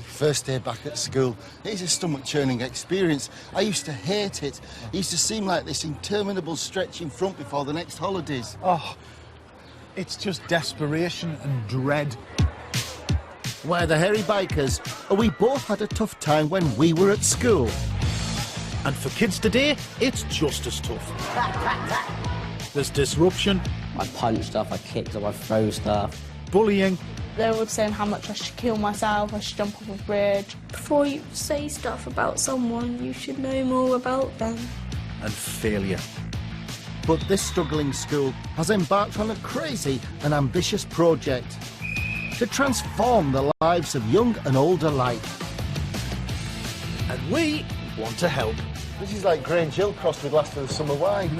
First day back at school, it's a stomach-churning experience. I used to hate it. It used to seem like this interminable stretch in front before the next holidays. Oh, it's just desperation and dread. We're the hairy bikers, and we both had a tough time when we were at school. And for kids today, it's just as tough. There's disruption. I punch stuff, I kick stuff, I throw stuff. Bullying. They were saying how much I should kill myself, I should jump off a bridge. Before you say stuff about someone, you should know more about them. And failure. But this struggling school has embarked on a crazy and ambitious project to transform the lives of young and old alike. And we want to help. This is like Grange Hill crossed with Last of the Summer Wine.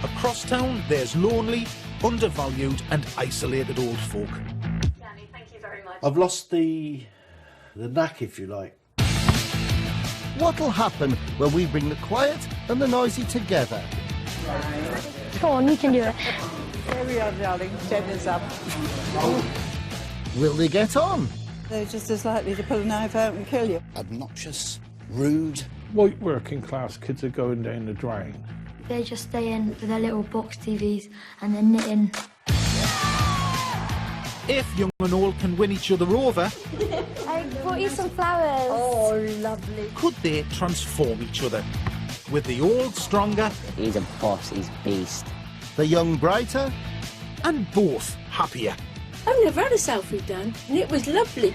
Across town, there's lonely, undervalued and isolated old folk. Danny, thank you very much. I've lost the knack, if you like. What'll happen when we bring the quiet and the noisy together? Come on, you can do it. There we are, darling. 10 is up. Will they get on? They're just as likely to pull a knife out and kill you. Obnoxious, rude. White working class kids are going down the drain. They just stay in with their little box TVs and they're knitting. If young and old can win each other over, I brought you some flowers. Oh, lovely. could they transform each other? With the old stronger He's a boss, he's beast. The young brighter? and both happier. I've never had a selfie done, and it was lovely.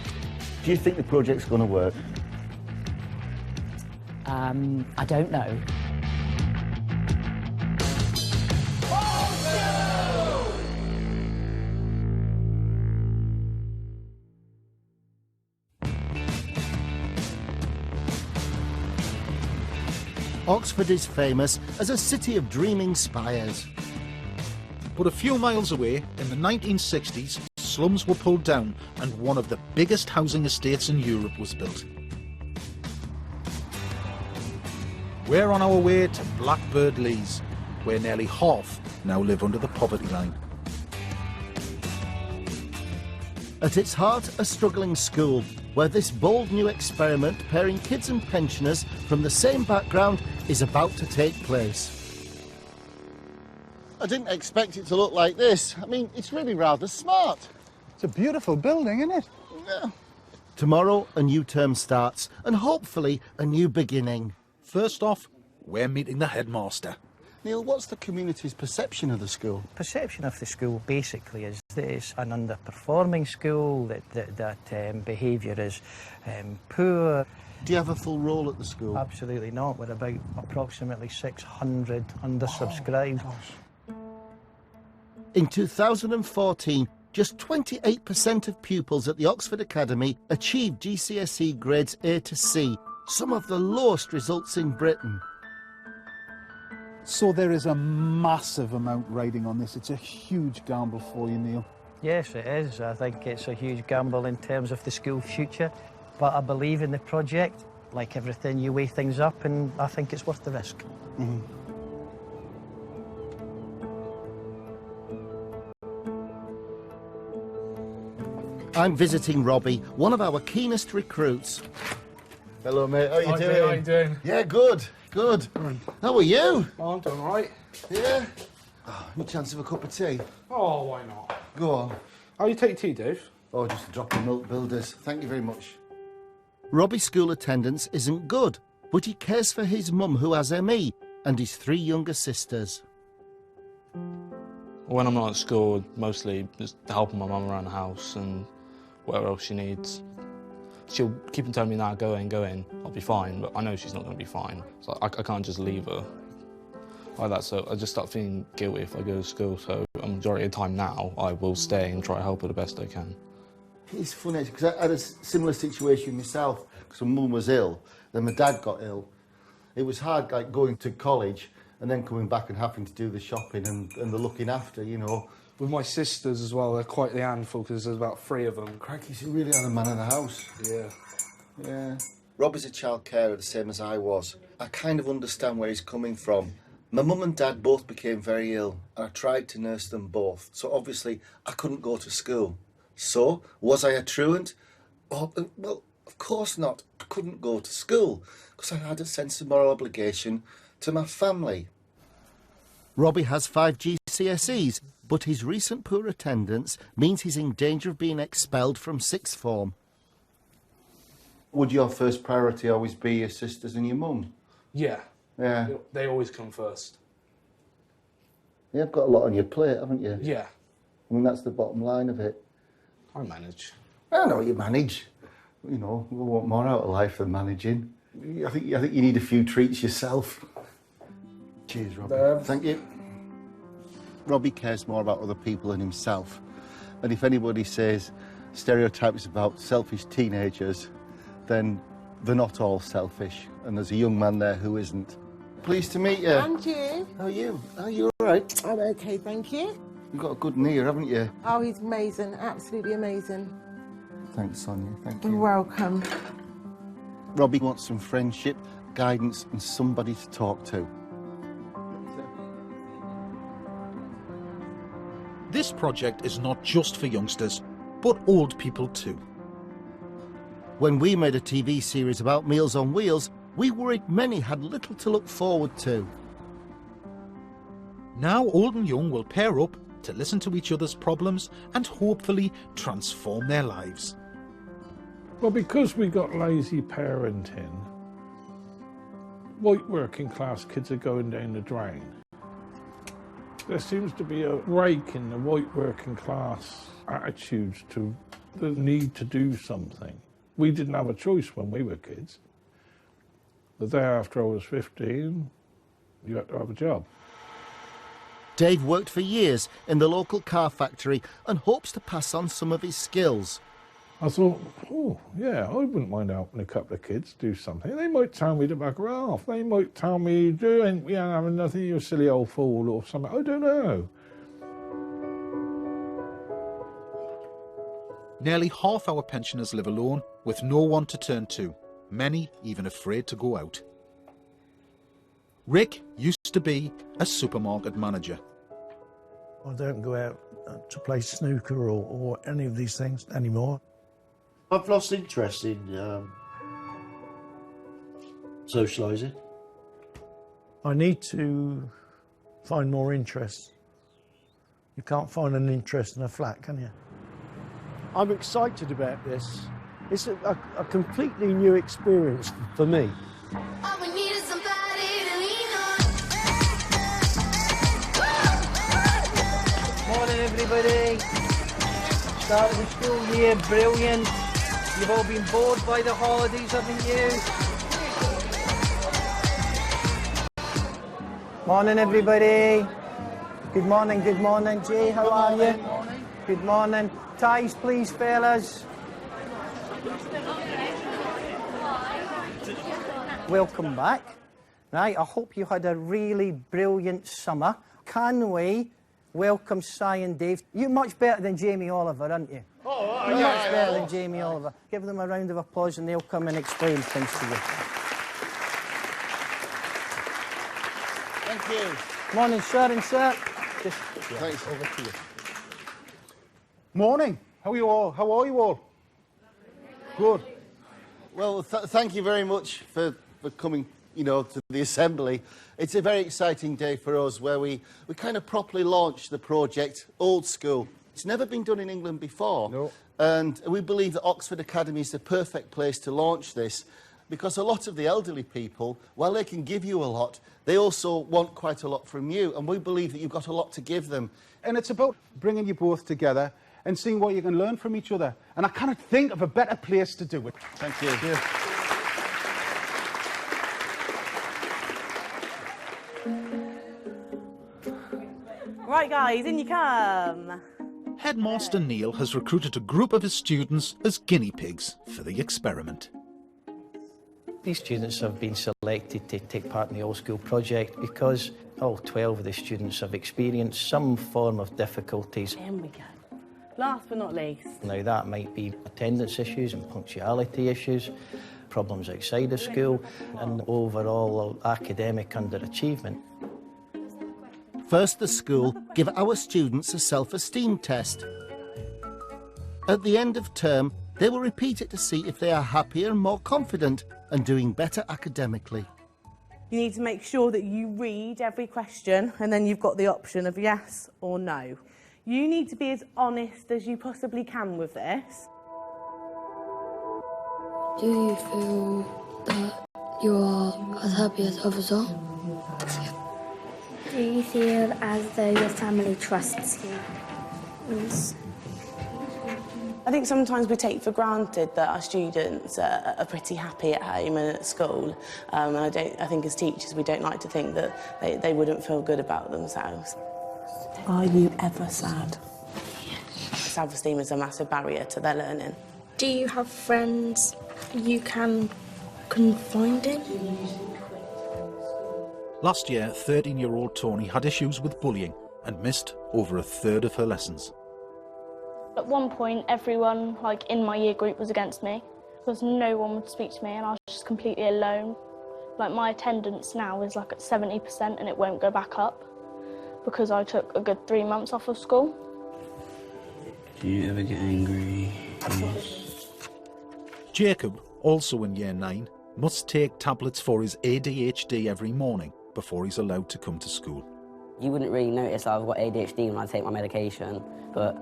Do you think the project's going to work? I don't know. Oxford is famous as a city of dreaming spires. But a few miles away, in the 1960s, slums were pulled down and one of the biggest housing estates in Europe was built. We're on our way to Blackbird Leys, where nearly half now live under the poverty line. At its heart, a struggling school, where this bold new experiment pairing kids and pensioners from the same background is about to take place. I didn't expect it to look like this. I mean, it's really rather smart. It's a beautiful building, isn't it? Yeah. Tomorrow, a new term starts, and hopefully a new beginning. First off, we're meeting the headmaster. Neil, what's the community's perception of the school? Perception of the school basically is that it's an underperforming school, that behaviour is poor. Do you have a full role at the school? Absolutely not. We're about approximately 600 undersubscribed. In 2014, just 28% of pupils at the Oxford Academy achieved GCSE grades A to C, some of the lowest results in Britain. So there is a massive amount riding on this. It's a huge gamble for you, Neil. Yes, it is. I think it's a huge gamble in terms of the school's future, but I believe in the project. Like everything, you weigh things up, and I think it's worth the risk. Mm-hmm. I'm visiting Robbie, one of our keenest recruits. Hello, mate. How you doing? How you doing? Yeah, good, good. How are you? Oh, I'm doing all right. Yeah? Oh, any chance of a cup of tea? Oh, why not? Go on. How you take tea, Dave? Oh, just a drop of milk, Builders. Thank you very much. Robbie's school attendance isn't good, but he cares for his mum who has ME and his 3 younger sisters. When I'm not at school, mostly just helping my mum around the house and whatever else she needs. She'll keep on telling me, nah, go in, I'll be fine, but I know she's not going to be fine. So I can't just leave her like that, so I just start feeling guilty if I go to school, so a majority of the time now, I will stay and try to help her the best I can. It's funny, because I had a similar situation myself, because my mum was ill, then my dad got ill. It was hard, like, going to college and then coming back and having to do the shopping and the looking after, you know. With my sisters as well, they're quite the handful because there's about 3 of them. Crikey, you really are the man of the house. Yeah. Yeah. Rob is a child carer, the same as I was. I kind of understand where he's coming from. My mum and dad both became very ill, and I tried to nurse them both, so obviously I couldn't go to school. So, was I a truant? Oh, well, of course not. I couldn't go to school because I had a sense of moral obligation to my family. Robbie has 5 GCSEs, but his recent poor attendance means he's in danger of being expelled from 6th form. Would your first priority always be your sisters and your mum? Yeah. Yeah. They always come first. You've got a lot on your plate, haven't you? Yeah. I mean, that's the bottom line of it. I manage. I know you manage. You know, we want more out of life than managing. I think you need a few treats yourself. Cheers, Robbie. Thank you. Robbie cares more about other people than himself. And if anybody says stereotypes about selfish teenagers, then they're not all selfish. And there's a young man there who isn't. Pleased to meet you. And you? How are you? Are you all right? I'm okay, thank you. You've got a good knee, haven't you? Oh, he's amazing, absolutely amazing. Thanks, Sonia. Thank You're you. welcome. Robbie wants some friendship, guidance and somebody to talk to. This project is not just for youngsters, but old people too. When we made a TV series about Meals on Wheels, we worried many had little to look forward to. Now old and young will pair up to listen to each other's problems and hopefully transform their lives. Well, because we got lazy parenting, white working class kids are going down the drain. There seems to be a break in the white working class attitudes to the need to do something. We didn't have a choice when we were kids. The day after I was 15, you had to have a job. Dave worked for years in the local car factory and hopes to pass on some of his skills. I thought, oh, yeah, I wouldn't mind helping a couple of kids do something. They might tell me to back her off. They might tell me, you ain't having nothing, you silly old fool, or something. I don't know. Nearly half our pensioners live alone with no one to turn to, many even afraid to go out. Rick used to be a supermarket manager. I don't go out to play snooker or any of these things anymore. I've lost interest in socialising. I need to find more interest. You can't find an interest in a flat, can you? I'm excited about this. It's a completely new experience for me. Morning, everybody. Start of the school year, brilliant. You've all been bored by the holidays, haven't you? Morning, everybody. Good morning, Jay. How are you? Good morning. Ties, please, fellas. Welcome back. Right, I hope you had a really brilliant summer. Can we welcome Si and Dave? You're much better than Jamie Oliver, aren't you? Oh, You're much better than Jamie Oliver. Give them a round of applause and they'll come and explain things to you. Thank you. Morning, sir and sir. Just Thanks. over to you. Morning. How are you all? How are you all? Good. Well, thank you very much for coming, to the assembly. It's a very exciting day for us where we kind of properly launched the project Old School. It's never been done in England before. No. And we believe that Oxford Academy is the perfect place to launch this because a lot of the elderly people, while they can give you a lot, they also want quite a lot from you. And we believe that you've got a lot to give them. And it's about bringing you both together and seeing what you can learn from each other. And I cannot think of a better place to do it. Thank you. Right, guys, in you come. Headmaster Neil has recruited a group of his students as guinea pigs for the experiment. These students have been selected to take part in the All School project because all 12 of the students have experienced some form of difficulties. There we go. Last but not least. Now that might be attendance issues and punctuality issues, problems outside of school and overall academic underachievement. First, the school give our students a self-esteem test. At the end of term, They will repeat it to see if they are happier and more confident and doing better academically. You need to make sure that you read every question and then you've got the option of yes or no. You need to be as honest as you possibly can with this. Do you feel that you are as happy as others are? Do you feel as though your family trusts you? Yes. I think sometimes we take for granted that our students are pretty happy at home and at school, and I think as teachers we don't like to think that they wouldn't feel good about themselves. Are you ever sad? Self-esteem is a massive barrier to their learning. Do you have friends you can confide in? Last year, 13-year-old Tony had issues with bullying and missed over a third of her lessons. At one point, everyone in my year group was against me because no one would speak to me and I was just completely alone. My attendance now is at 70% and it won't go back up because I took a good 3 months off of school. Do you ever get angry? Jacob, also in year 9, must take tablets for his ADHD every morning before he's allowed to come to school. You wouldn't really notice that I've got ADHD when I take my medication, but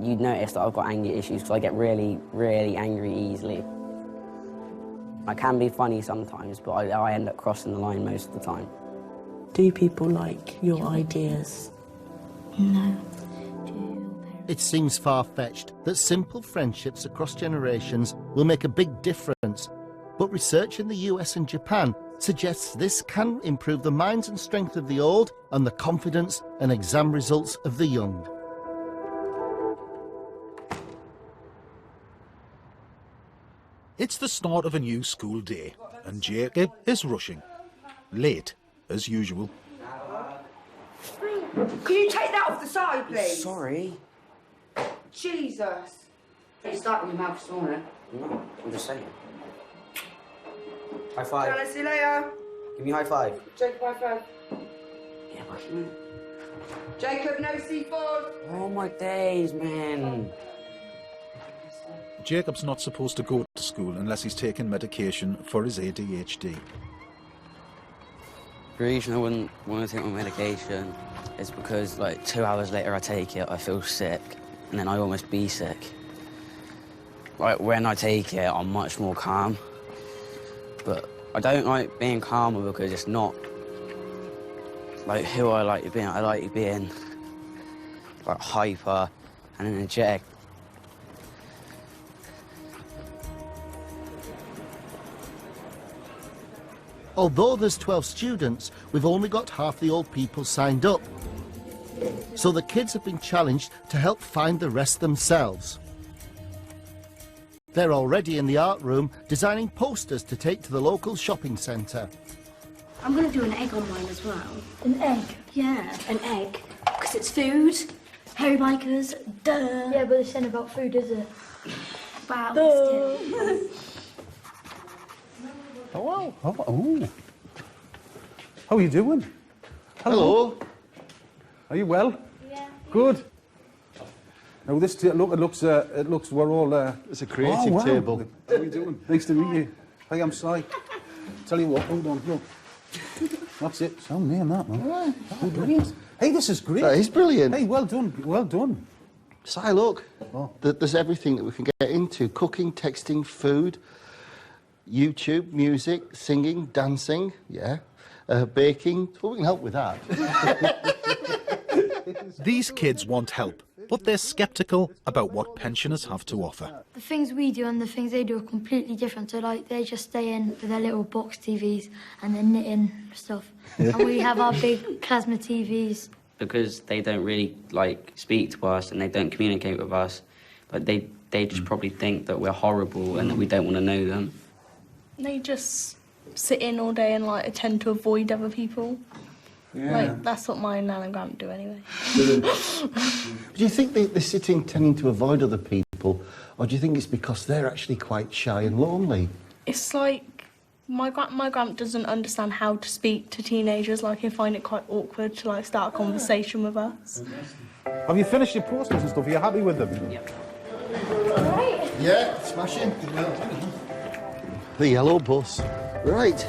you'd notice that I've got anger issues because I get really, really angry easily. I can be funny sometimes, but I end up crossing the line most of the time. Do people like your ideas? No. It seems far-fetched that simple friendships across generations will make a big difference, but research in the US and Japan suggests this can improve the minds and strength of the old and the confidence and exam results of the young. It's the start of a new school day, and Jacob is rushing. Late, as usual. Can you take that off the side, please? Sorry. Jesus. You start with your mouth small, eh? No, I'm just saying. High five. I'll see you later. Give me a high five. Jacob, high five. Yeah, but... Jacob, no seafood. Oh my days, man. Jacob's not supposed to go to school unless he's taking medication for his ADHD. The reason I wouldn't want to take my medication is because, 2 hours later I take it, I feel sick, and then I almost be sick. When I take it, I'm much more calm. But I don't like being calmer because it's not, who I like being. I like being, hyper and energetic. Although there's 12 students, we've only got half the old people signed up. So the kids have been challenged to help find the rest themselves. They're already in the art room designing posters to take to the local shopping centre. I'm going to do an egg on mine as well. An egg? Yeah, an egg. Because it's food. Harry Bikers, duh. Yeah, but it's not about food, is it? Wow. Oh, wow. Oh. How are you doing? Hello. Are you well? Yeah. Good. Now this it looks we're all it's a creative table. How are you doing? Nice to meet you. Hey, I'm Si. Tell you what, hold on, look. That's it. Sound me and that, man. Oh, brilliant. Hey, this is great. That is brilliant. Hey, well done. Well done. Si, look. Oh. There's everything that we can get into. Cooking, texting, food, YouTube, music, singing, dancing, baking. Well, we can help with that. These kids want help, but they're sceptical about what pensioners have to offer. The things we do and the things they do are completely different. So, they just stay in with their little box TVs and they're knitting stuff. And we have our big plasma TVs. Because they don't really, speak to us and they don't communicate with us, they just probably think that we're horrible and that we don't want to know them. They just sit in all day and tend to avoid other people. Yeah. That's what my nan and grandma do anyway. Do you think they're sitting tending to avoid other people, or do you think it's because they're actually quite shy and lonely? It's my grandma doesn't understand how to speak to teenagers. They find it quite awkward to start a conversation with us. Have you finished your posters and stuff? Are you happy with them? Right. Yeah, smashing. The yellow bus. Right.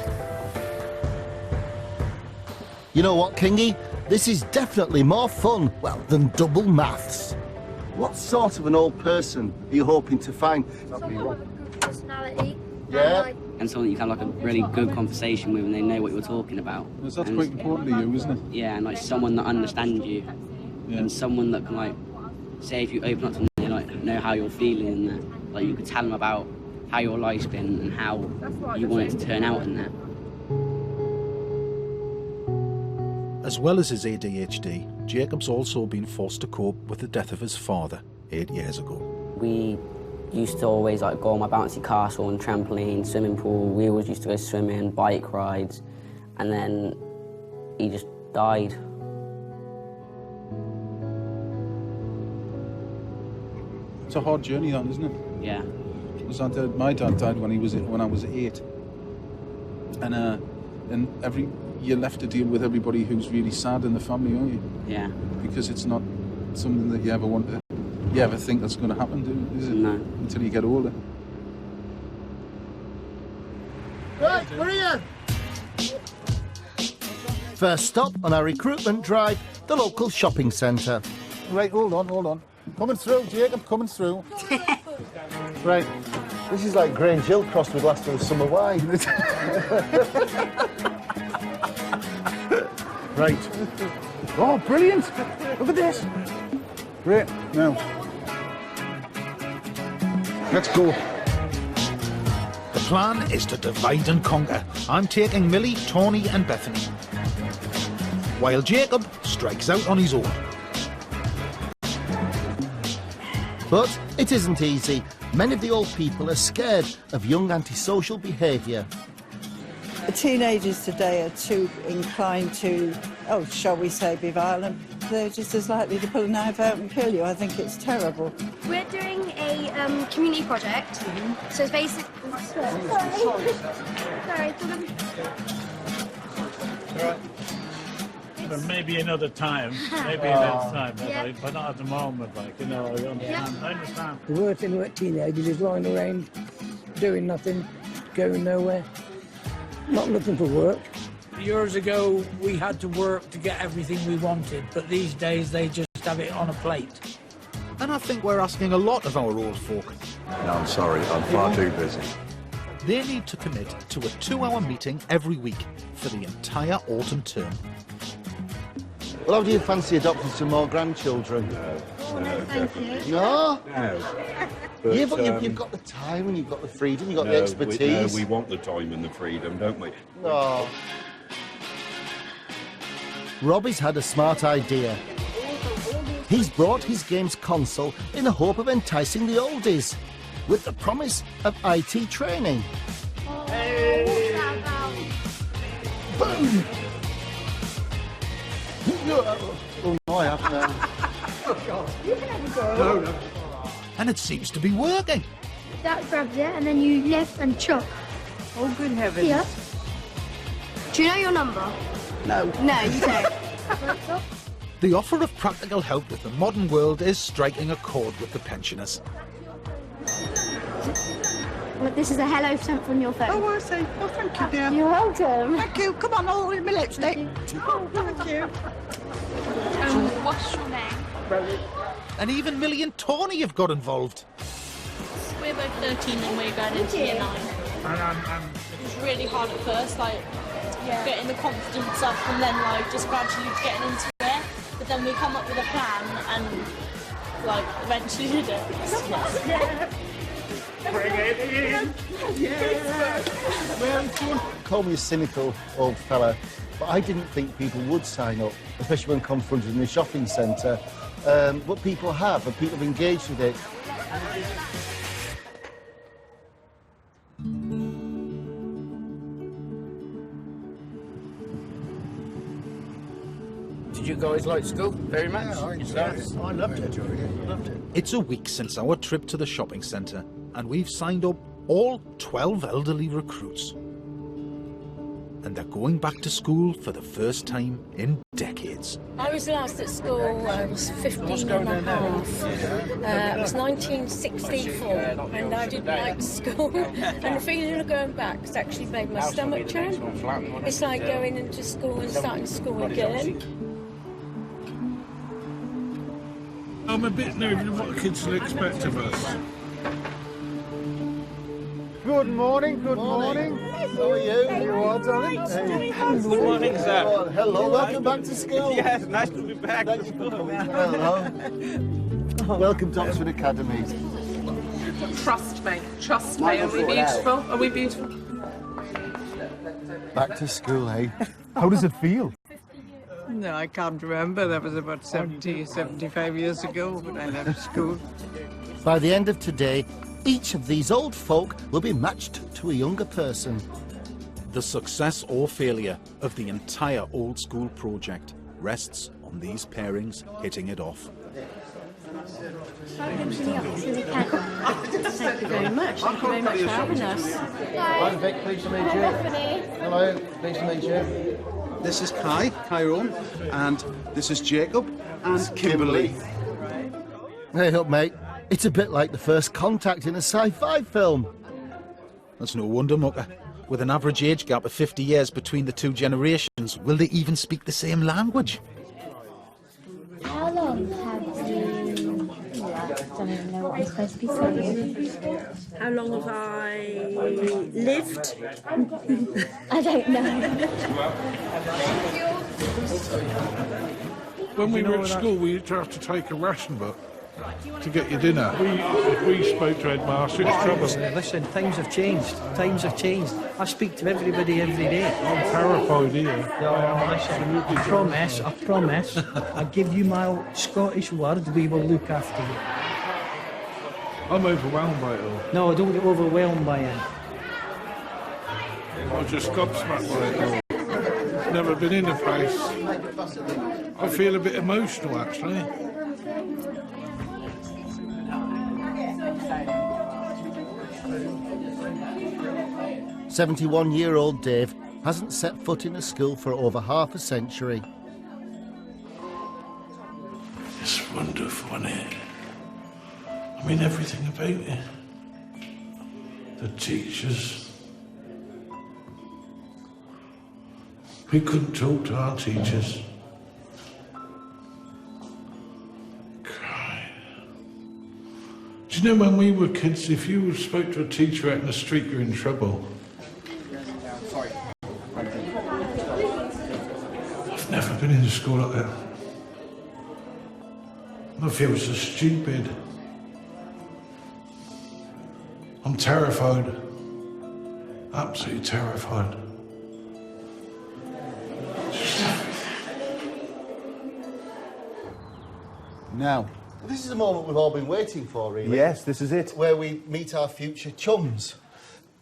You know what, Kingy? This is definitely more fun, well, than double maths. What sort of an old person are you hoping to find? Someone with a good personality. Yeah. And someone that you can have like a really good conversation with and they know what you're talking about. That's quite important to you, isn't it? Yeah, and like someone that understands you. Yeah. And someone that can like, say if you open up to them, they like know how you're feeling and that. Like you could tell them about how your life's been and how you want it to turn out in that. As well as his ADHD, Jacob's also been forced to cope with the death of his father 8 years ago. We used to always like go on my bouncy castle and trampoline, swimming pool. We always used to go swimming, bike rides, and then he just died. It's a hard journey, that, isn't it? Yeah. Because my dad died when I was 8, and you're left to deal with everybody who's really sad in the family, aren't you? Yeah. Because it's not something that you ever think that's going to happen, is it? No. Until you get older. Right, we're here. First stop on our recruitment drive, the local shopping centre. Right, hold on. Coming through, Jacob, coming through. Right, this is like Grange Hill crossed with last of the summer wine. Right. Oh, brilliant! Look at this. Great. Now, let's go. The plan is to divide and conquer. I'm taking Millie, Tony and Bethany, while Jacob strikes out on his own. But it isn't easy. Many of the old people are scared of young antisocial behaviour. The teenagers today are too inclined to, shall we say, be violent. They're just as likely to pull a knife out and kill you. I think it's terrible. We're doing a community project. So it's basically... Sorry. But maybe another time. But not at the moment, I understand. I understand. The worst thing about teenagers is lying around, doing nothing, going nowhere, not looking for work. Years ago, we had to work to get everything we wanted, but these days they just have it on a plate. And I think we're asking a lot of our old folk. No, I'm sorry, I'm far too busy. They need to commit to a 2-hour meeting every week for the entire autumn term. Well, how do you fancy adopting some more grandchildren? No, Thank you. No? No. But you've got the time and you've got the freedom, you've got the expertise. We want the time and the freedom, don't we? No. Robbie's had a smart idea. He's brought his games console in the hope of enticing the oldies, with the promise of IT training. Boom! Oh no, I haven't. You can have a go. No. And it seems to be working. That grabs it and then you lift and chop. Oh, good heavens. Here. Do you know your number? No. No, you don't. The offer of practical help with the modern world is striking a chord with the pensioners. Well, this is a hello sent from your phone. Oh, I see. Oh, thank you, dear. You're welcome. Thank you. Come on, all with my lipstick. Oh, thank you. What's your name? And even Millie and Tony have got involved. We're both 13 and we're going into year 9. And It was really hard at first, getting the confidence up and then just gradually getting into it. But then we come up with a plan and eventually did it. Yeah. Bring it in. Yeah. Call me a cynical old fella, but I didn't think people would sign up, especially when confronted in the shopping centre. But people have, and people have engaged with it. Did you guys like school very much? Yes, I loved it. It's a week since our trip to the shopping centre, and we've signed up all 12 elderly recruits. and they're going back to school for the first time in decades. I was last at school, I was 15 and a half. It was 1964, and I didn't like school. And the feeling of going back has actually made my stomach turn. It's like going into school and starting school again. I'm a bit nervous of what the kids will expect of us. Good morning, good morning. How are you? You are, darling? Hey. Good morning, sir. Hello, welcome back to school. Yes, nice to be back. Hello. Welcome to Oxford Academy. Trust me, trust me. Are we beautiful? Are we beautiful? Back to school, eh? How does it feel? No, I can't remember. That was about 75 years ago when I left school. By the end of today, each of these old folk will be matched to a younger person. The success or failure of the entire old school project rests on these pairings hitting it off. Thank you very much. Thank you very much for having us. Hi, Vic, pleased to meet you. Hello, pleased to meet you. This is Kai Rowan, and this is Jacob and Kimberly. Hey up, mate. It's a bit like the first contact in a sci-fi film. That's no wonder, Mucker. With an average age gap of 50 years between the two generations, will they even speak the same language? How long have you... I don't even know what I'm supposed to be saying. How long have I lived? I don't know. When we were at school, we used to have to take a ration book to get your dinner. If we spoke to headmaster, it's trouble. Listen, times have changed. Times have changed. I speak to everybody every day. I'm terrified here. I promise, I give you my Scottish word, we will look after you. I'm overwhelmed by it all. No, don't get overwhelmed by it. I was just gobsmacked by it all. Never been in a place. I feel a bit emotional, actually. "71-year-old Dave hasn't set foot in a school for over half a century. It's wonderful, isn't it? I mean, everything about it. The teachers. We couldn't talk to our teachers. Do you know when we were kids, if you spoke to a teacher out in the street, you're in trouble? I've never been in a school like that. I feel so stupid. I'm terrified. Absolutely terrified. Now, this is a moment we've all been waiting for, really. Yes, this is it. Where we meet our future chums.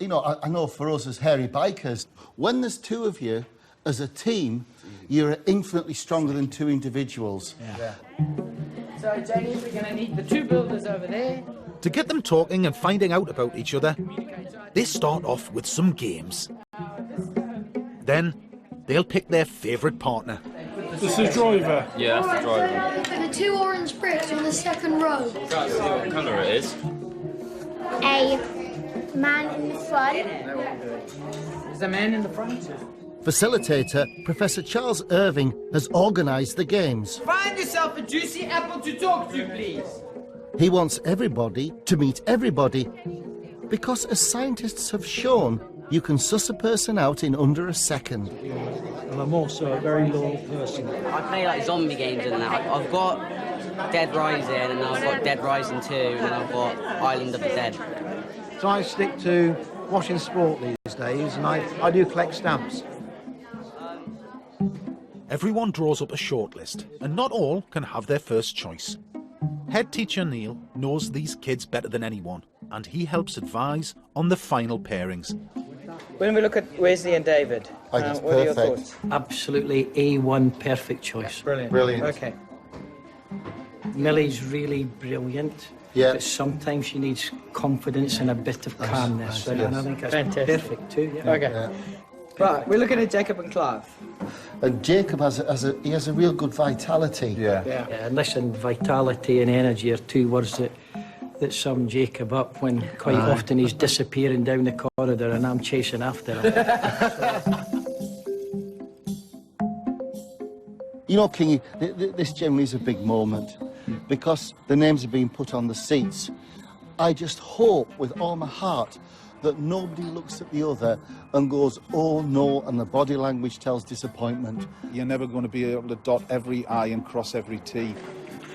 You know, I know for us as hairy bikers, when there's two of you as a team, you're infinitely stronger than two individuals. Yeah. So, Jenny, we're going to need the two builders over there. To get them talking and finding out about each other, they start off with some games. Then, they'll pick their favourite partner. This is the driver? Yeah, that's the driver. For the two orange bricks on the second row. Can't see what colour it is. A man in the front. There's a man in the front. Facilitator, Professor Charles Irving, has organised the games. Find yourself a juicy apple to talk to, please. He wants everybody to meet everybody, because as scientists have shown, you can suss a person out in under a second. And I'm also a very loyal person. I play like zombie games and that. I've got Dead Rising, and I've got Dead Rising 2, and I've got Island of the Dead. So I stick to watching sport these days, and I do collect stamps. Everyone draws up a shortlist, and not all can have their first choice. Head teacher Neil knows these kids better than anyone, and he helps advise on the final pairings. When we look at Wesley and David, I think it's what are your perfect. thoughts? Absolutely A1 perfect choice. Brilliant. Brilliant. Okay. Millie's really brilliant. Yeah. But sometimes she needs confidence and a bit of calmness. yes. And I think that's Fantastic. perfect too. Yeah. Okay. Yeah. Right, we're looking at Jacob and Clive. And Jacob has a real good vitality. Yeah, listen, vitality and energy are two words that sum Jacob up when quite often he's disappearing down the corridor and I'm chasing after him. You know, Kingy, this generally is a big moment because the names are being put on the seats. I just hope with all my heart that nobody looks at the other and goes, oh no, and the body language tells disappointment. You're never going to be able to dot every I and cross every T.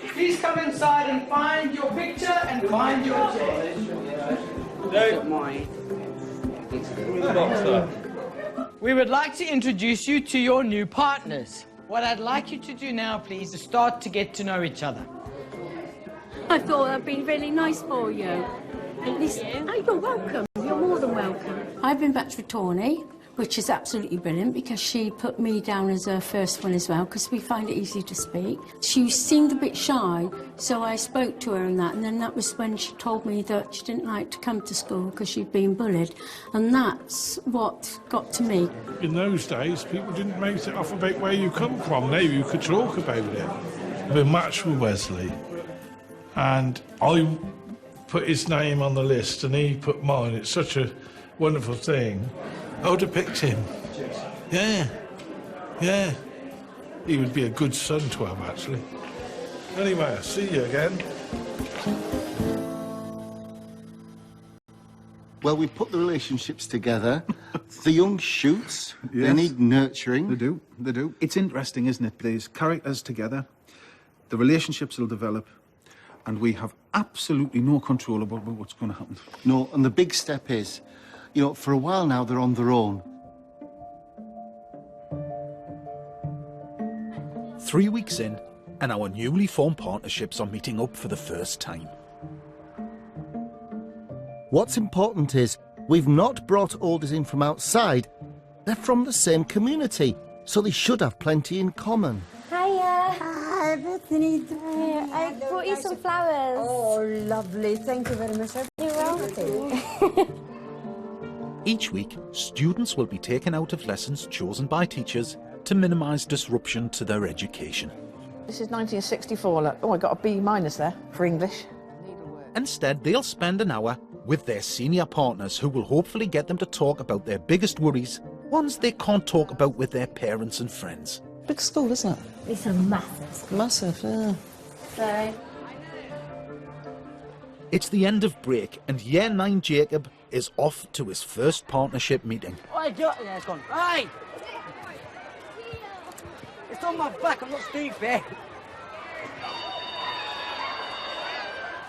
Please come inside and find your picture and find your chair. We would like to introduce you to your new partners. What I'd like you to do now, please, is start to get to know each other. I thought that'd be really nice for you. You're welcome. You're more than welcome. I've been back to Tawny, which is absolutely brilliant because she put me down as her first one as well because we find it easy to speak. She seemed a bit shy, so I spoke to her and then that was when she told me that she didn't like to come to school because she'd been bullied, and that's what got to me. In those days, people didn't make it off about where you come from. Now you could talk about it. I've been matched with Wesley, and I put his name on the list and he put mine. It's such a wonderful thing. I would have picked him. Yeah. He would be a good son to have, actually. Anyway, I'll see you again. Well, we put the relationships together. The young shoots, they need nurturing. They do. It's interesting, isn't it? There's characters together, the relationships will develop, and we have absolutely no control about what's going to happen. No, and the big step is, you know, for a while now, they're on their own. 3 weeks in, and our newly formed partnerships are meeting up for the first time. What's important is, we've not brought oldies in from outside. They're from the same community, so they should have plenty in common. Hiya. Hi, Bethany. I brought you some flowers. Oh, lovely. Thank you very much. You're welcome. Each week, students will be taken out of lessons chosen by teachers to minimise disruption to their education. This is 1964. Look. Oh, I got a B- there for English. Instead, they'll spend an hour with their senior partners who will hopefully get them to talk about their biggest worries, ones they can't talk about with their parents and friends. Big school, isn't it? It's a massive school. Massive, yeah. So... It's the end of break, and Year 9 Jacob is off to his first partnership meeting. I got it, it's gone. Hey! It's on my back, I'm not stupid.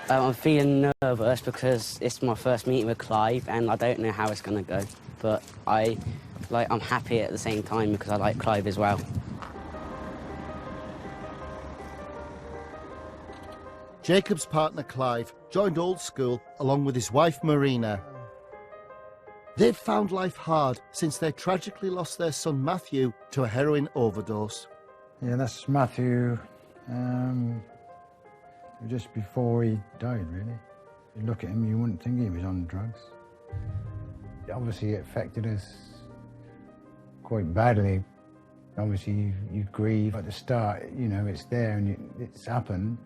I'm feeling nervous because it's my first meeting with Clive and I don't know how it's going to go. But I'm happy at the same time because I like Clive as well. Jacob's partner Clive joined Old School along with his wife Marina. They've found life hard since they tragically lost their son Matthew to a heroin overdose. Yeah, that's Matthew. Just before he died, really. You look at him, you wouldn't think he was on drugs. Obviously, it affected us quite badly. Obviously, you grieve at the start, you know, it's there and it's happened.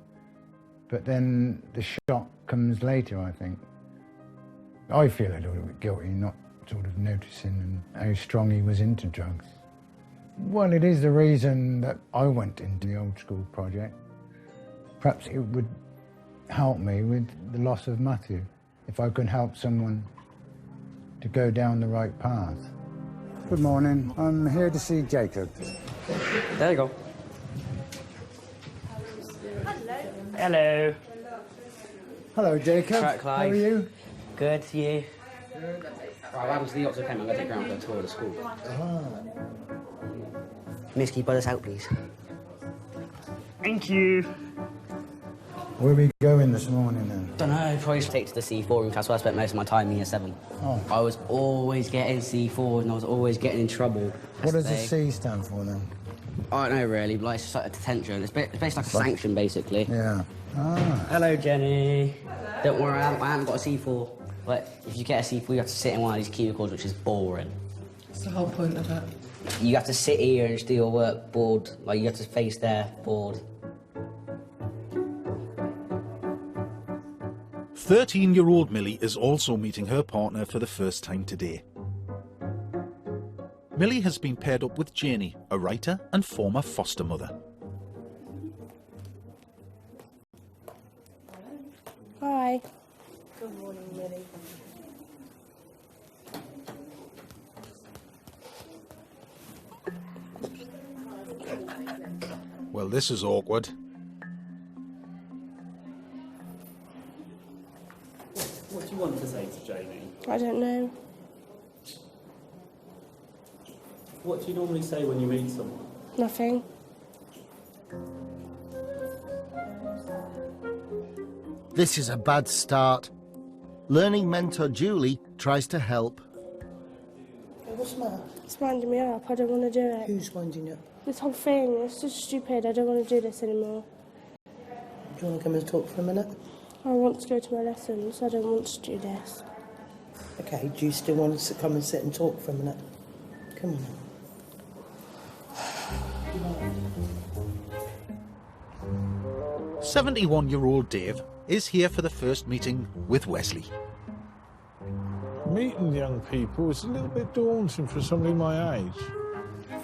But then the shock comes later, I think. I feel a little bit guilty not sort of noticing how strong he was into drugs. Well, it is the reason that I went into the Old School project. Perhaps it would help me with the loss of Matthew, if I could help someone to go down the right path. Good morning. I'm here to see Jacob. There you go. Hello. Hello, Jacob. Right, Clive. How are you? Good, you? Good. Right, welcome to the Oxford Pen. I'm going to take you around for a tour of the school. Miss, can you buy us out, please? Thank you. Where are we going this morning then? Don't know, probably take to the C4 room. That's where I spent most of my time in Year 7. Oh. I was always getting C4 and I was always getting in trouble. What does the C stand for then? I don't know really, but it's just like a detention. It's basically like a sanction, basically. Yeah. Ah. Hello, Jenny. Don't worry, I haven't got a C4. But if you get a C4, you have to sit in one of these cubicles, which is boring. What's the whole point of that? You have to sit here and just do your work bored. Like, you have to face there bored. 13-year-old Millie is also meeting her partner for the first time today. Millie has been paired up with Janie, a writer and former foster mother. Hi. Good morning, Millie. Well, this is awkward. What do you want to say to Jamie? I don't know. What do you normally say when you meet someone? Nothing. This is a bad start. Learning mentor Julie tries to help. What's the matter? It's winding me up. I don't want to do it. Who's winding you up? This whole thing, it's just stupid. I don't want to do this anymore. Do you want to come and talk for a minute? I want to go to my lessons. I don't want to do this. Okay, do you still want to come and sit and talk for a minute? Come on. 71-year-old Dave is here for the first meeting with Wesley. Meeting young people is a little bit daunting for somebody my age.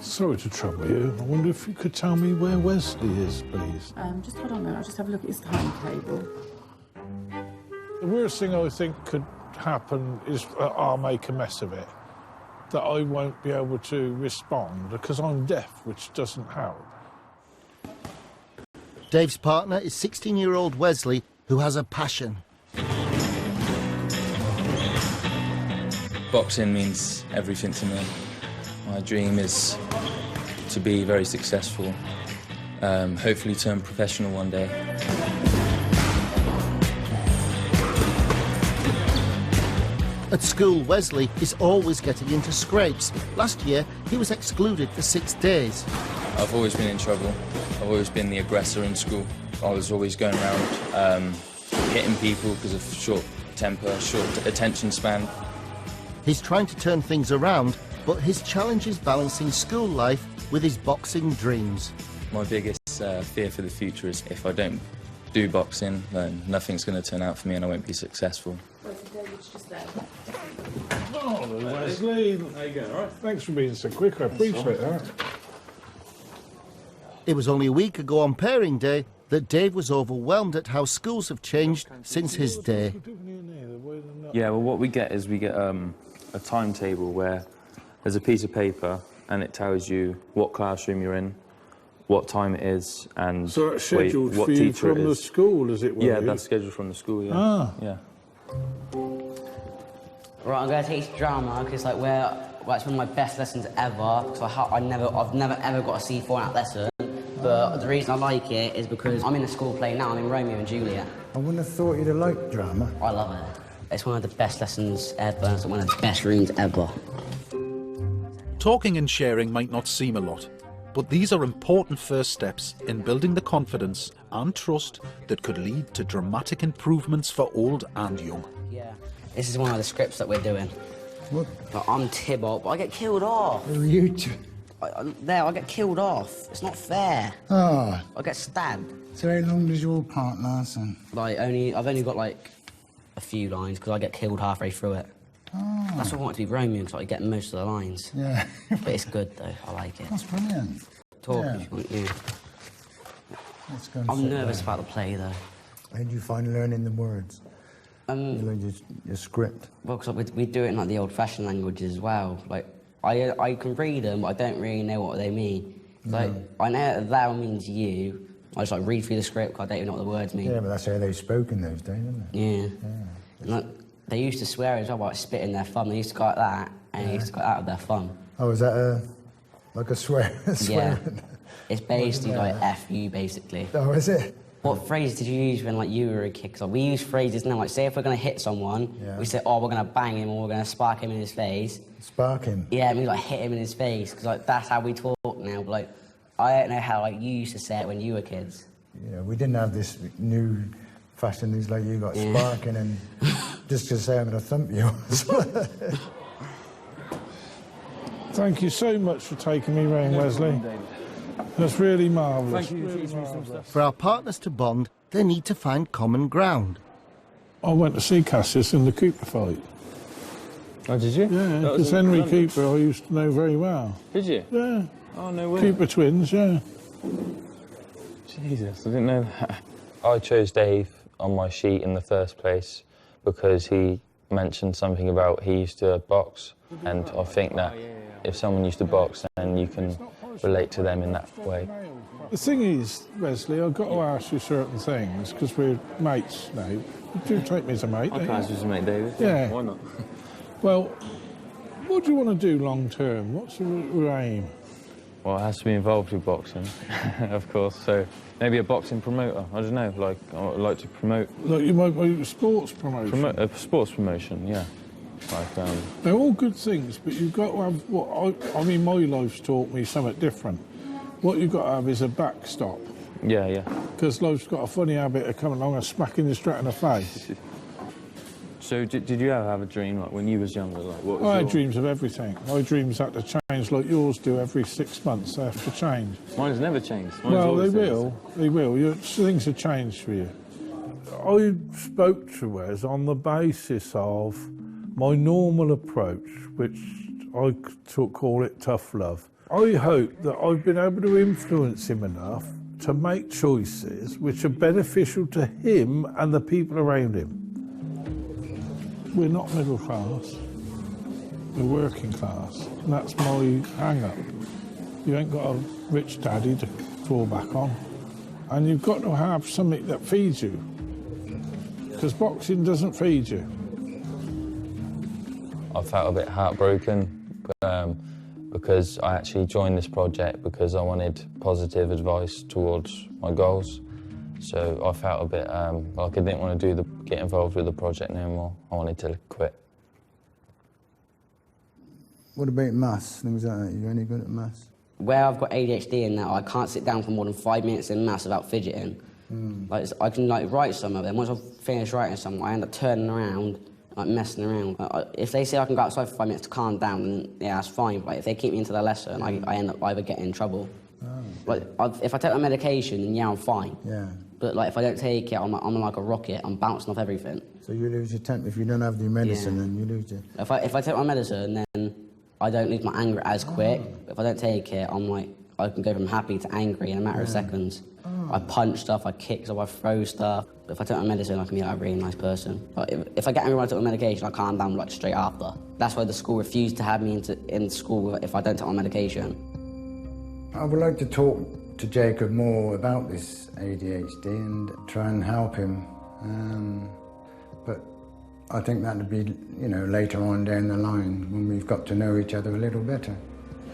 Sorry to trouble you. I wonder if you could tell me where Wesley is, please. Just hold on a minute, I'll just have a look at his timetable. The worst thing I think could happen is that I'll make a mess of it. That I won't be able to respond because I'm deaf, which doesn't help. Dave's partner is 16-year-old Wesley, who has a passion. Boxing means everything to me. My dream is to be very successful, hopefully turn professional one day. At school, Wesley is always getting into scrapes. Last year, he was excluded for 6 days. I've always been in trouble. I've always been the aggressor in school. I was always going around hitting people because of short temper, short attention span. He's trying to turn things around, but his challenge is balancing school life with his boxing dreams. My biggest fear for the future is if I don't do boxing, then nothing's going to turn out for me and I won't be successful. Oh, Wesley. How you going, all right? Thanks for being so quick. I appreciate that. It was only a week ago on pairing day that Dave was overwhelmed at how schools have changed since his day. Yeah, well, what we get is we get a timetable where there's a piece of paper and it tells you what classroom you're in, what time it is, and So that's scheduled what for you teacher from it the is. school, as it were? Yeah, that's scheduled from the school, yeah. Ah. Yeah. Right, I'm going to teach drama because like it's one of my best lessons ever. So I've never ever got a C4 in that lesson. But the reason I like it is because I'm in a school play now. I'm in Romeo and Juliet. I wouldn't have thought you'd have liked drama. I love it. It's one of the best lessons ever. It's one of the best rooms ever. Talking and sharing might not seem a lot, but these are important first steps in building the confidence and trust that could lead to dramatic improvements for old and young. Yeah. This is one of the scripts that we're doing. What? Like, I'm Tybalt, but I get killed off. Who are you two? I get killed off. It's not fair. Ah. I get stabbed. So how long does your part last then? Like, I've only got like a few lines because I get killed halfway through it. Ah. That's why I want it to be Romeo because I get most of the lines. Yeah. But it's good though. I like it. That's brilliant. Talk Yeah. if you want, yeah. Let's go and I'm sit nervous down. about the play though. How do you find learning the words? You learn your script. Well, because we do it in like the old-fashioned languages as well. Like, I can read them, but I don't really know what they mean. Like, I know that thou means you. I just like read through the script 'cause I don't even know what the words mean. Yeah, but that's how they spoke in those days, isn't it? Yeah. And, like, they used to swear as well by like, spitting their thumb. They used to go like that, and they used to go out of their thumb. Oh, is that like a swear? Yeah. It's basically like F you, basically. Oh, is it? What phrase did you use when like you were a kid? 'Cause, like, we use phrases now, like say if we're going to hit someone, we say, oh, we're going to bang him or we're going to spark him in his face. Spark him? Yeah, I mean like hit him in his face, because like that's how we talk now. But like, I don't know how like you used to say it when you were kids. Yeah, we didn't have this new fashion things like you got sparking and just to say I'm going to thump you. Thank you so much for taking me round, Wesley. That's really marvellous. Thank you for teaching me some stuff. For our partners to bond, they need to find common ground. I went to see Cassius in the Cooper fight. Oh, did you? Yeah, because Henry Cooper I used to know very well. Did you? Yeah. Oh, no way. Cooper twins, yeah. Jesus, I didn't know that. I chose Dave on my sheet in the first place because he mentioned something about he used to box, and I think that if someone used to box, then you can relate to them in that way. The thing is, Wesley, I've got to ask you certain things, because we're mates now. You do take me as a mate, I can ask you as a mate, David. Yeah. Why not? Well, what do you want to do long term? What's your aim? Well, it has to be involved with boxing, of course, so maybe a boxing promoter, I don't know, like, I would like to promote... Like you might be a sports promotion? Sports promotion, yeah. Like, They're all good things, but you've got to have what I mean, my life's taught me something different. What you've got to have is a backstop. Yeah, yeah. Because life's got a funny habit of coming along and smacking you straight in the face. So did you ever have a dream, like, when you was younger? Like, what was I had dreams of everything. My dreams had to change like yours do every 6 months. They have to change. Mine's never changed. Well, they will. They will. Things have changed for you. I spoke to Wes on the basis of my normal approach, which I call it tough love. I hope that I've been able to influence him enough to make choices which are beneficial to him and the people around him. We're not middle class, we're working class, and that's my hang-up. You ain't got a rich daddy to fall back on, and you've got to have something that feeds you, because boxing doesn't feed you. I felt a bit heartbroken because I actually joined this project because I wanted positive advice towards my goals. So I felt a bit like I didn't want to get involved with the project no more. I wanted to quit. What about maths, things like that? You're any good at maths? Where I've got ADHD in that, I can't sit down for more than 5 minutes in maths without fidgeting. Like, I can write some of them. Once I've finished writing some, I end up turning around, messing around. If they say I can go outside for 5 minutes to calm down, then yeah, that's fine. But if they keep me into their lesson, I end up either getting in trouble. Like, if I take my medication, then yeah, I'm fine. Yeah. But like, if I don't take it, I'm like a rocket. I'm bouncing off everything. So you lose your temper if you don't have the medicine, then you lose it. If I take my medicine, then I don't lose my anger as quick. But if I don't take it, I can go from happy to angry in a matter of seconds. I punch stuff, I kick stuff, I throw stuff. But if I take my medicine, I can be like a really nice person. But if I get angry when I take my medication, I calm down like straight after. That's why the school refused to have me in school if I don't take my medication. I would like to talk to Jacob more about this ADHD and try and help him. But I think that would be, later on down the line when we've got to know each other a little better.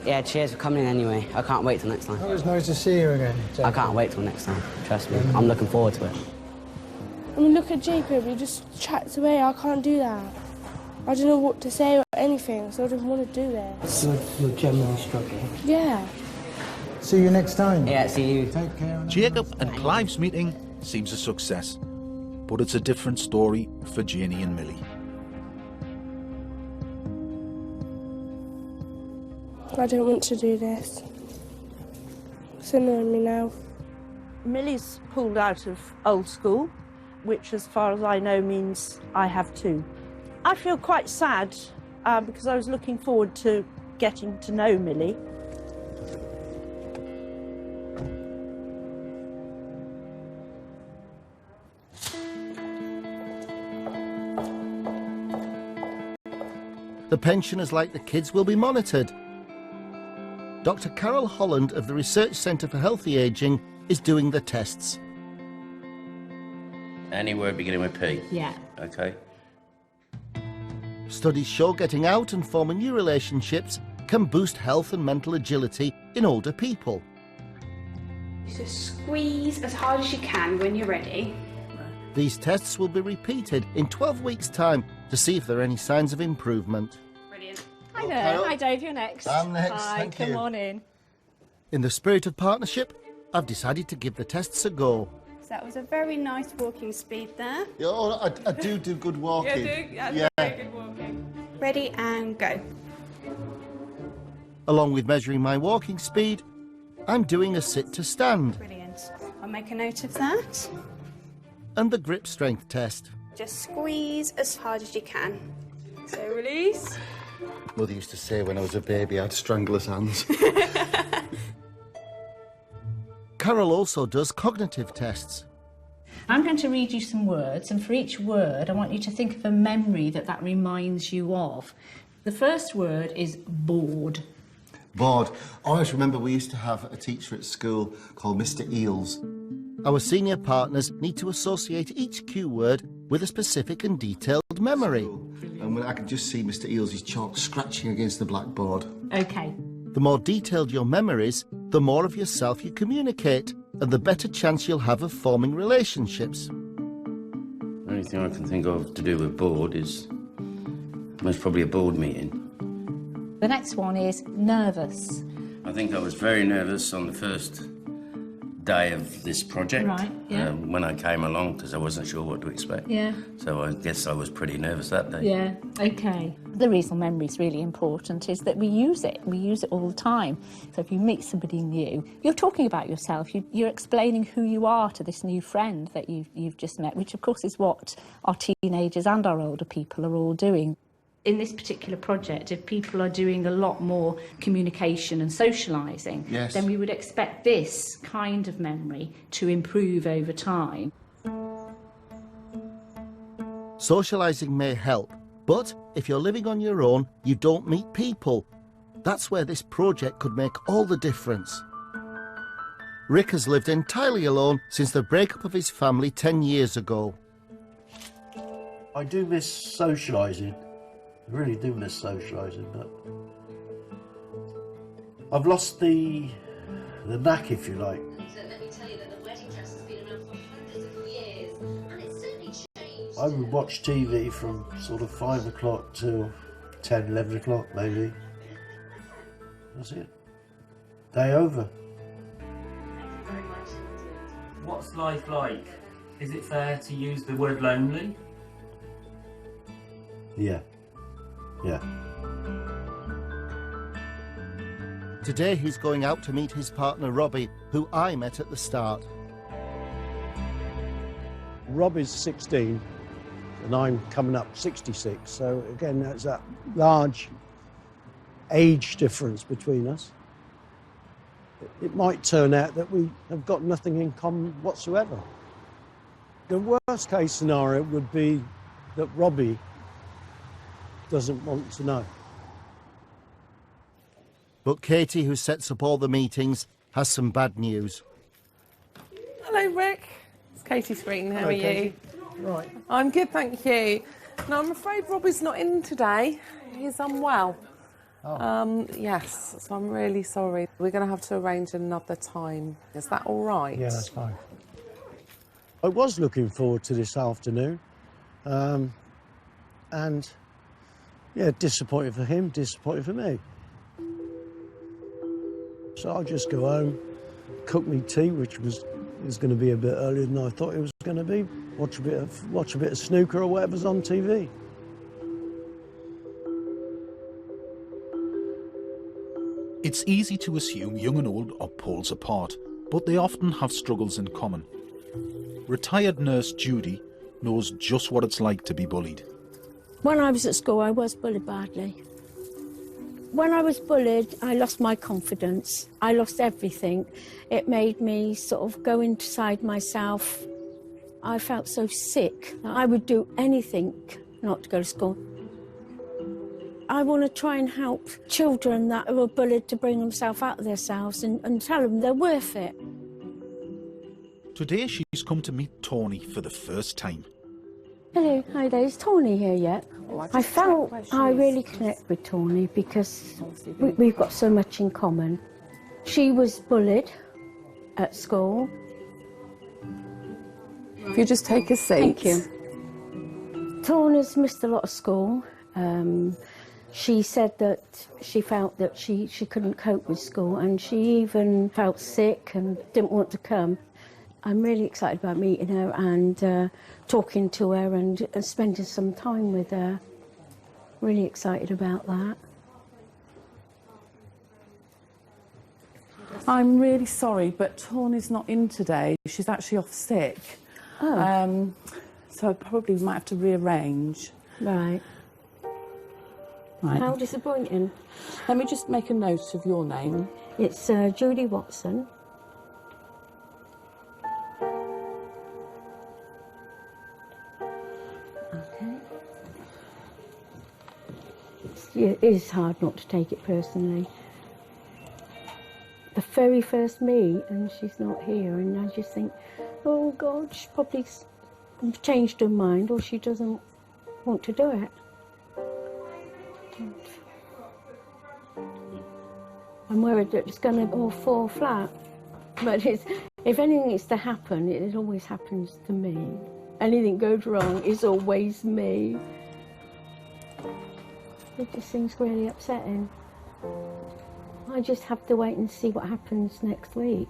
Yeah, cheers for coming in anyway. I can't wait till next time. Oh, it's nice to see you again, Jacob. I can't wait till next time, trust me. I'm looking forward to it. I mean, look at Jacob, he just chats away. I can't do that. I don't know what to say or anything, so I don't want to do it. So you're generally struggling? Yeah. See you next time. Yeah, see you. Take care. Jacob and Clive's meeting seems a success, but it's a different story for Janie and Millie. I don't want to do this. It's annoying me now. Millie's pulled out of old school, which as far as I know means I have too. I feel quite sad because I was looking forward to getting to know Millie. The pensioners, like the kids, will be monitored. Dr. Carol Holland of the Research Centre for Healthy Ageing is doing the tests. Any word beginning with P? Yeah. Okay. Studies show getting out and forming new relationships can boost health and mental agility in older people. So squeeze as hard as you can when you're ready. These tests will be repeated in 12 weeks' time to see if there are any signs of improvement. Brilliant. Hi there. Hi Dave, you're next. I'm next, Hi, thank come you. on in. In the spirit of partnership, I've decided to give the tests a go. So that was a very nice walking speed there. Yeah, I do good walking. Very good walking. Ready and go. Along with measuring my walking speed, I'm doing a sit to stand. Brilliant. I'll make a note of that. And the grip strength test. Just squeeze as hard as you can. So release. Mother used to say when I was a baby I had strangler's hands. Carol also does cognitive tests. I'm going to read you some words, and for each word I want you to think of a memory that reminds you of. The first word is bored. Bored. I always remember we used to have a teacher at school called Mr. Eels. Our senior partners need to associate each cue word with a specific and detailed memory. And when I can just see Mr. Eels' chalk scratching against the blackboard. OK. The more detailed your memories, the more of yourself you communicate, and the better chance you'll have of forming relationships. The only thing I can think of to do with board is most probably a board meeting. The next one is nervous. I think I was very nervous on the first day of this project. Right, yeah. When I came along, because I wasn't sure what to expect. Yeah. So I guess I was pretty nervous that day. Yeah, OK. The reason memory is really important is that we use it. We use it all the time. So if you meet somebody new, you're talking about yourself. You're explaining who you are to this new friend that you've just met, which of course is what our teenagers and our older people are all doing. In this particular project, if people are doing a lot more communication and socialising, yes, then we would expect this kind of memory to improve over time. Socialising may help, but if you're living on your own, you don't meet people. That's where this project could make all the difference. Rick has lived entirely alone since the breakup of his family 10 years ago. I do miss socialising. I really do miss socialising, but I've lost the knack, if you like. So let me tell you that the wedding dress has been around for hundreds of years, and it's certainly changed. I would watch TV from sort of 5 o'clock till 10, 11 o'clock maybe. That's it. Day over. What's life like? Is it fair to use the word lonely? Yeah. Yeah. Today he's going out to meet his partner Robbie, who I met at the start. Robbie's 16 and I'm coming up 66, so again there's that large age difference between us. It might turn out that we have got nothing in common whatsoever. The worst case scenario would be that Robbie doesn't want to know. But Katie, who sets up all the meetings, has some bad news. Hello, Rick. It's Katie Screen. How Hello, are you? Katie. Right. I'm good, thank you. No, I'm afraid Robbie's not in today. He's unwell. Yes, so I'm really sorry. We're going to have to arrange another time. Is that all right? Yeah, that's fine. I was looking forward to this afternoon. And, yeah, disappointed for him, disappointed for me. So I'll just go home, cook me tea, which was going to be a bit earlier than I thought it was going to be. Watch a bit of snooker or whatever's on TV. It's easy to assume young and old are poles apart, but they often have struggles in common. Retired nurse Judy knows just what it's like to be bullied. When I was at school, I was bullied badly. When I was bullied, I lost my confidence. I lost everything. It made me sort of go inside myself. I felt so sick that I would do anything not to go to school. I want to try and help children that are bullied to bring themselves out of themselves and tell them they're worth it. Today she's come to meet Tony for the first time. Hello, hi there, is Tony here yet? I felt I really connect with Tony because we've got so much in common. She was bullied at school. If you just take a seat. Thank you. Tony's missed a lot of school. She said that she felt that she couldn't cope with school, and she even felt sick and didn't want to come. I'm really excited about meeting her and talking to her and spending some time with her. Really excited about that. I'm really sorry, but Tawny's not in today. She's actually off sick. Oh. So I probably might have to rearrange. Right. Right. How disappointing. Let me just make a note of your name. It's Judy Watson. Okay. It is hard not to take it personally. The very first meet and she's not here, and I just think, oh God, she's probably changed her mind or she doesn't want to do it. I'm worried that it's going to all fall flat. But if anything is to happen, it always happens to me. Anything goes wrong, it's always me. It just seems really upsetting. I just have to wait and see what happens next week.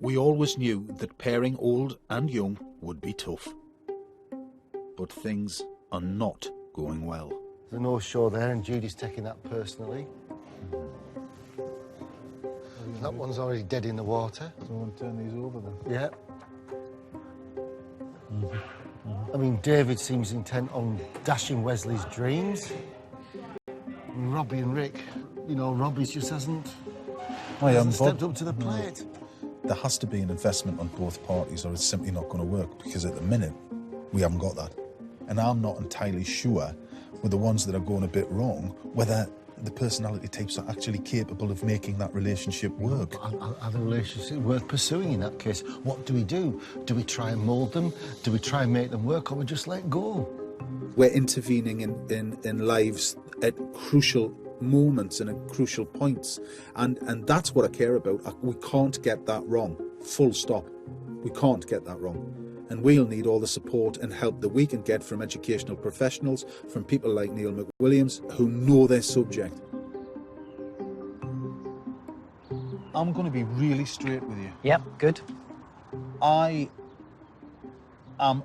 We always knew that pairing old and young would be tough. But things are not going well. There's a no-show there and Judy's taking that personally. That one's already dead in the water. So I want to turn these over then? Yeah. I mean, David seems intent on dashing Wesley's dreams. And Robbie and Rick, you know, Robbie just hasn't stepped up to the plate. There has to be an investment on both parties or it's simply not going to work, because at the minute, we haven't got that. And I'm not entirely sure, with the ones that are going a bit wrong, whether the personality types are actually capable of making that relationship work. Are the relationships worth pursuing in that case? What do we do? Do we try and mould them? Do we try and make them work, or we just let go? We're intervening in lives at crucial moments and at crucial points. And that's what I care about. We can't get that wrong. Full stop. We can't get that wrong. And we'll need all the support and help that we can get from educational professionals, from people like Neil McWilliams, who know their subject. I'm going to be really straight with you. Yep, good. I am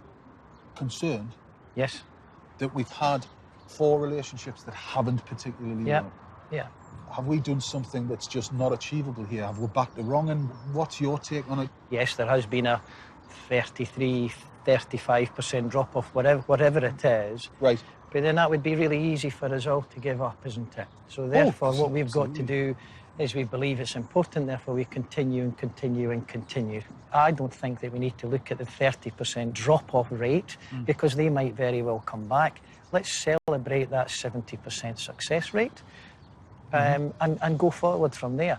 concerned. Yes. That we've had 4 relationships that haven't particularly worked. Yeah. Have we done something that's just not achievable here? Have we backed it wrong? And what's your take on it? Yes, there has been a 33, 35% drop-off, whatever it is. Right. But then that would be really easy for us all to give up, isn't it? So therefore, what we've got to do is we believe it's important, therefore we continue and continue and continue. I don't think that we need to look at the 30% drop-off rate, because they might very well come back. Let's celebrate that 70% success rate and go forward from there.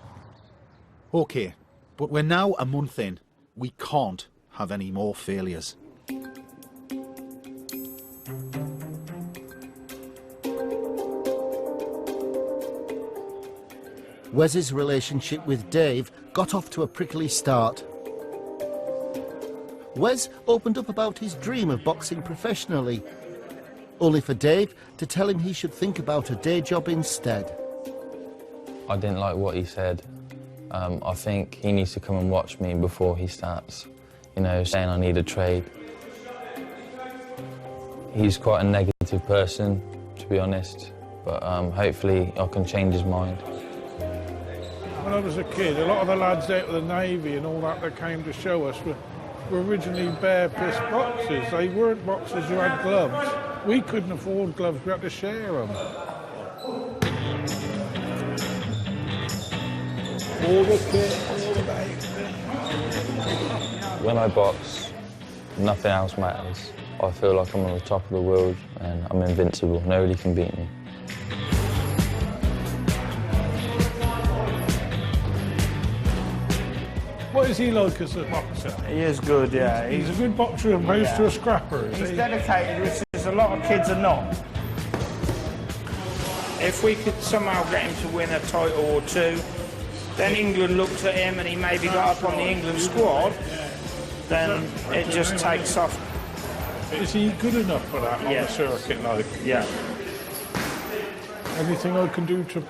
OK, but we're now a month in. We can't have any more failures. Wes's relationship with Dave got off to a prickly start. Wes opened up about his dream of boxing professionally, only for Dave to tell him he should think about a day job instead. I didn't like what he said. I think he needs to come and watch me before he starts, you know, saying I need a trade. He's quite a negative person, to be honest, but hopefully I can change his mind. When I was a kid, a lot of the lads out of the Navy and all that came to show us were originally bare-fist boxers. They weren't boxers who had gloves. We couldn't afford gloves, we had to share them. All the kit, all the bait. When I box, nothing else matters. I feel like I'm on the top of the world and I'm invincible. Nobody can beat me. What is he like as a boxer? He is good, yeah. He's a good boxer opposed to a scrapper, is He's he? dedicated, which is a lot of kids are not. If we could somehow get him to win a title or two, then England looked at him and he maybe got up on the England squad, then it just takes off. Is he good enough for that on the circuit, like? Yeah. Anything I can do to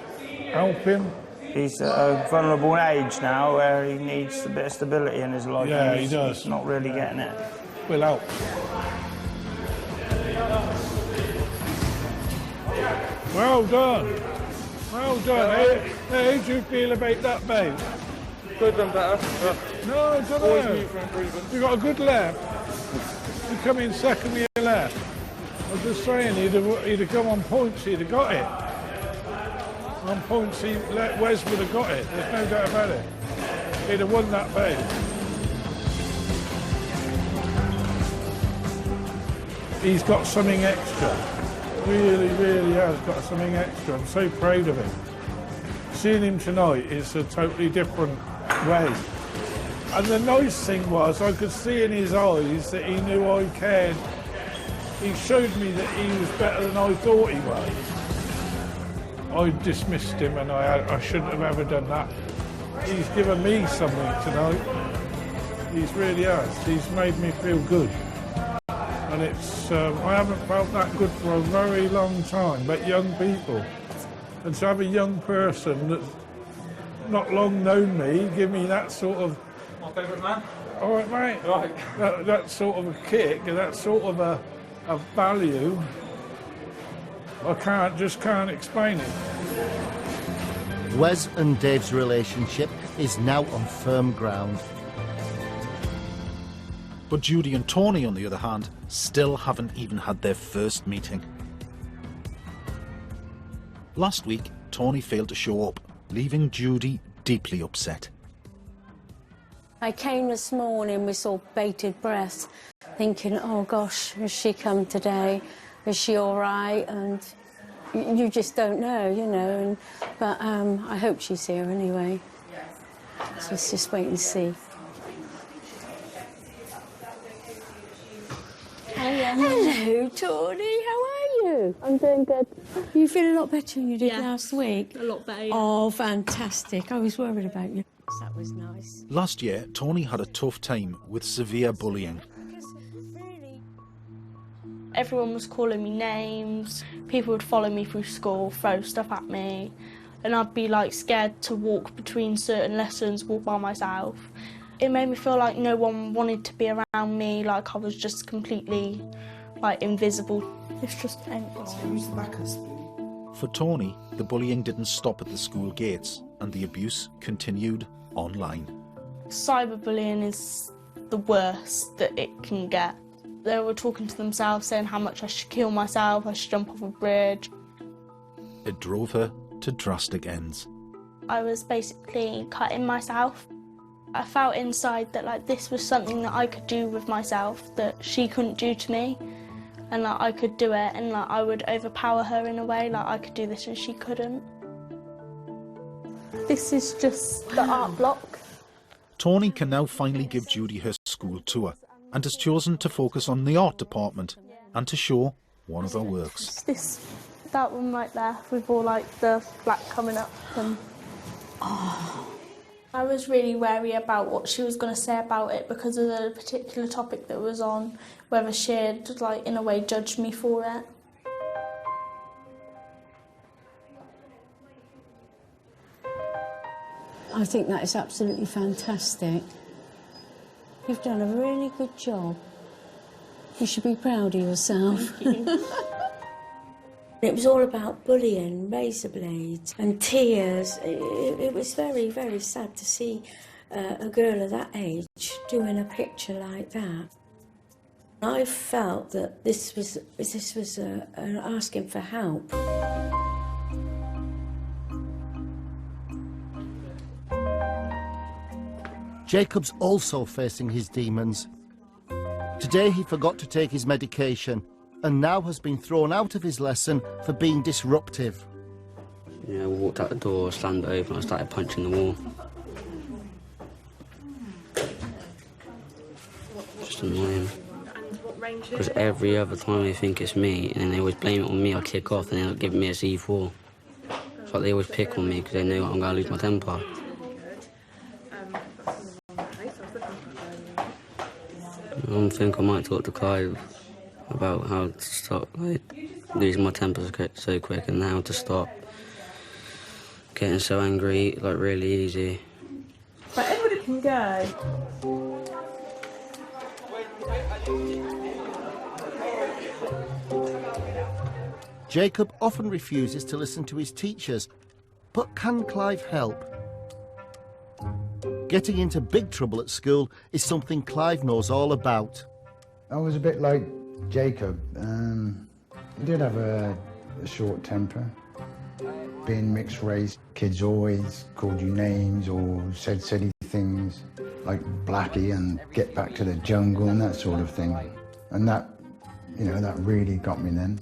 help him? He's at a vulnerable age now where he needs a bit of stability in his life. Yeah, and he does. He's not really getting it. Will help. Well done. Well done. How do you feel about that, mate? Could have done better. No, I don't Always know. room for improvement. You got a good lap. You come in second with your lap. I was just saying, he'd have come on points, he'd have got it. On points, Wes would have got it. There's no doubt about it. He'd have won that bay. He's got something extra. Really, really has got something extra. I'm so proud of him. Seeing him tonight is a totally different way. And the nice thing was, I could see in his eyes that he knew I cared. He showed me that he was better than I thought he was. I dismissed him and I shouldn't have ever done that. He's given me something tonight. He's really has. He's made me feel good. And it's, I haven't felt that good for a very long time, but young people. And to have a young person that's not long known me, give me that sort of... My favourite man? All right, mate. Right. That sort of a kick, that sort of a value, I just can't explain it. Wes and Dave's relationship is now on firm ground. But Judy and Tony, on the other hand, still haven't even had their first meeting. Last week, Tony failed to show up, leaving Judy deeply upset. I came this morning with sort of bated breath, thinking, oh gosh, has she come today? Is she all right? And you just don't know, you know. But I hope she's here anyway. So let's just wait and see. Hello, Tony. How are you? I'm doing good. You feel a lot better than you did last week? A lot better, yeah. Oh, fantastic. I was worried about you. That was nice. Last year, Tony had a tough time with severe bullying. Everyone was calling me names. People would follow me through school, throw stuff at me. And I'd be like scared to walk between certain lessons, walk by myself. It made me feel like no one wanted to be around me, like I was just completely like invisible. It's just empty. For Tony, the bullying didn't stop at the school gates and the abuse continued online. Cyberbullying is the worst that it can get. They were talking to themselves, saying how much I should kill myself, I should jump off a bridge. It drove her to drastic ends. I was basically cutting myself. I felt inside that like this was something that I could do with myself that she couldn't do to me, and like I could do it, and like I would overpower her in a way, like I could do this and she couldn't. This is just the art block. Tony can now finally give Judy her school tour and has chosen to focus on the art department and to show one of her works. That one right there with all like the black coming up and... Oh. I was really wary about what she was going to say about it because of the particular topic that was on, whether she'd like in a way judged me for it. I think that is absolutely fantastic. You've done a really good job. You should be proud of yourself. Thank you. It was all about bullying, razor blades and tears. It was very, very sad to see a girl of that age doing a picture like that. I felt that this was asking for help. Jacob's also facing his demons. Today he forgot to take his medication and now has been thrown out of his lesson for being disruptive. Yeah, I walked out the door, slammed it open, I started punching the wall. Just annoying. Because every other time they think it's me, and then they always blame it on me, I kick off, and they'll give me a C4. It's like they always pick on me because they know I'm going to lose my temper. I think I might talk to Clive about how to stop losing my temper so quick and how to stop getting so angry really easy. But everybody can go. Jacob often refuses to listen to his teachers, but can Clive help? Getting into big trouble at school is something Clive knows all about. I was a bit like Jacob. He did have a short temper. Being mixed race, kids always called you names or said silly things like Blackie and get back to the jungle and that sort of thing. And that, you know, that really got me then.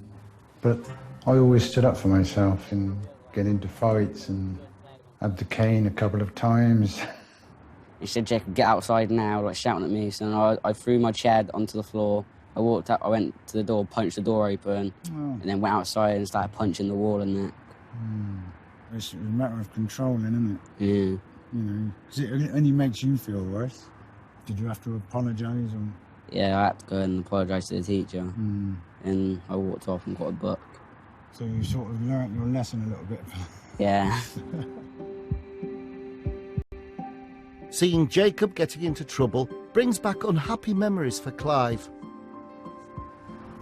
But I always stood up for myself and get into fights and had the cane a couple of times. He said, Jacob, get outside now, like shouting at me. So I threw my chair onto the floor. I walked up, I went to the door, punched the door open, and then went outside and started punching the wall and that. It's a matter of controlling, isn't it? Yeah. You know, 'cause it only makes you feel worse. Did you have to apologise or? Yeah, I had to go and apologise to the teacher. And I walked off and got a book. So you sort of learnt your lesson a little bit. Yeah. Seeing Jacob getting into trouble brings back unhappy memories for Clive.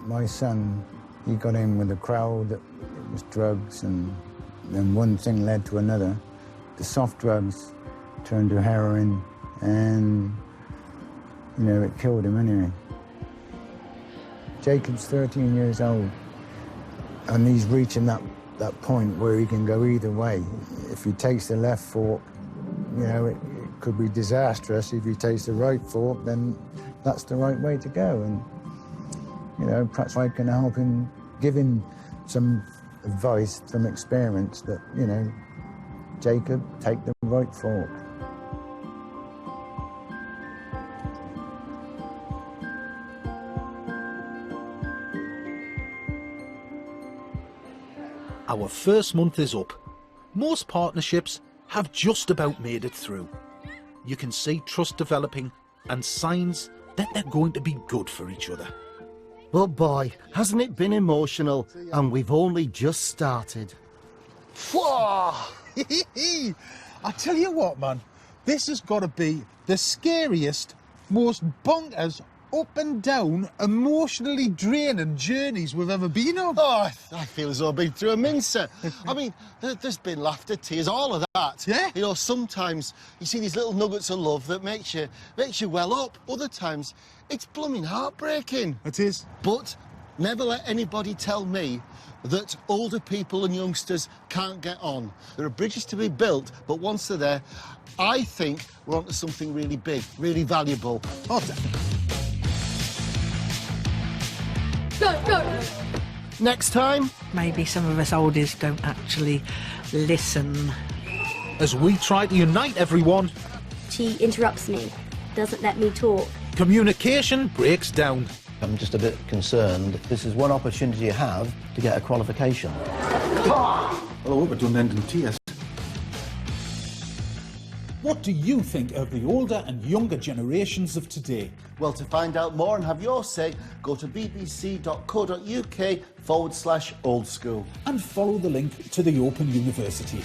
My son, he got in with a crowd that was drugs, and then one thing led to another. The soft drugs turned to heroin, and, you know, it killed him anyway. Jacob's 13 years old, and he's reaching that point where he can go either way. If he takes the left fork, you know, it could be disastrous. If he takes the right fork, then that's the right way to go. And, you know, perhaps I can help him, give him some advice from experience that, you know, Jacob, take the right fork. Our first month is up. Most partnerships have just about made it through. You can see trust developing and signs that they're going to be good for each other. But boy, hasn't it been emotional, and we've only just started. Whoa! I tell you what, man, this has got to be the scariest, most bonkers, up and down, emotionally draining journeys we've ever been on. Oh, I feel as though I've been through a mincer. I mean, there's been laughter, tears, all of that. Yeah? You know, sometimes you see these little nuggets of love that makes you well up. Other times, it's blooming heartbreaking. It is. But never let anybody tell me that older people and youngsters can't get on. There are bridges to be built, but once they're there, I think we're onto something really big, really valuable. Go! Next time, maybe some of us oldies don't actually listen. As we try to unite everyone, She interrupts me, doesn't let me talk. communication breaks down. I'm just a bit concerned. This is one opportunity you have to get a qualification. Well, I hope it don't end in tears. What do you think of the older and younger generations of today? well, to find out more and have your say, go to bbc.co.uk/oldschool. And follow the link to the Open University.